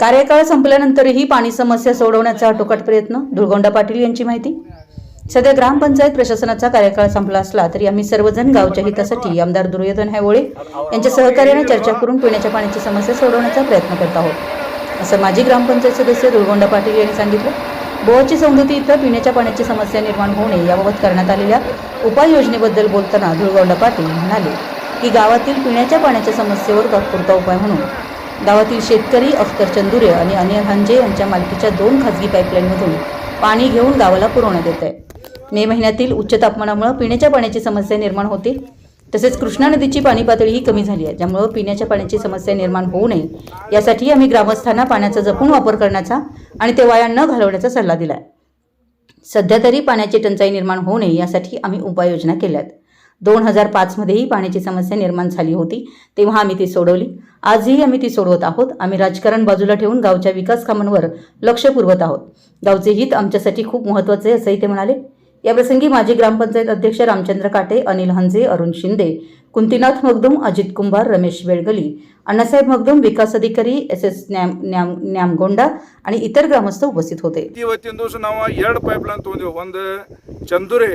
कार्यकाळ संपल्यानंतरही पाणी समस्या सोडवण्याचा आटोकाट प्रयत्न, धुळगोंडा पाटील यांची माहिती। सध्या ग्रामपंचायत प्रशासनाचा कार्यकाळ संपला असला तरी आम्ही सर्वजण गावच्या हितासाठी आमदार दुर्योधन हैवळे यांच्या सहकार्याने चर्चा करून पिण्याच्या पाण्याची समस्या सोडवण्याचा प्रयत्न करत आहोत, असं माजी ग्रामपंचायत सदस्य धुळगोंडा पाटील यांनी सांगितलं। बोहची सौंदती इथं पिण्याच्या पाण्याची समस्या निर्माण होऊ नये याबाबत करण्यात आलेल्या उपाययोजनेबद्दल बोलताना धुळगोंडा पाटील म्हणाले की गावातील पिण्याच्या पाण्याच्या समस्येवर तात्पुरता उपाय म्हणून गावातील शेतकरी अख्तर चंदुरे आणि अनिल हंजे यांच्या मालकीच्या 2 खासगी पाईपलाईनमधून पाणी घेऊन गावाला पुरवण्यात येत आहे। मे महिन्यातील उच्च तापमानामुळे पिण्याच्या पाण्याची समस्या निर्माण होते, तसेच कृष्णा नदीची पाणी पातळीही कमी झाली आहे, ज्यामुळे पिण्याच्या पाण्याची समस्या निर्माण होऊ नये यासाठी आम्ही ग्रामस्थांना पाण्याचा जपून वापर करण्याचा आणि ते वाया न घालवण्याचा सल्ला दिला आहे। सध्या तरी पाण्याची टंचाई निर्माण होऊ नये यासाठी आम्ही उपाययोजना केल्यात। 2005 मध्येही पाण्याची समस्या निर्माण झाली होती, तेव्हा आम्ही ती सोडवली। आजही आम्ही ती सोडवत आहोत। आम्ही राजकारण बाजूला ठेवून गावच्या विकास कामांवर लक्ष पुरवत आहोत। गावचे हित आमच्यासाठी खूप महत्त्वाचे आहे, असंही ते म्हणाले। याप्रसंगी माजी ग्रामपंचायत अध्यक्ष रामचंद्र काटे, अनिल हंजे, अरुण शिंदे, कुंतीनाथ मगदुम, अजित कुंभार, रमेश बेळगली, अण्णासाहेब मगदुम, विकास अधिकारी SS न्यामगोंडा आणि इतर ग्रामस्थ उपस्थित होते। ಇವತ್ತಿನ ದಿವಸ ನಾವು 2 ಪೈಪ್ಲೈನ್ ತಗೊಂಡಿವಿ। ಒಂದು ಚಂದುರೆ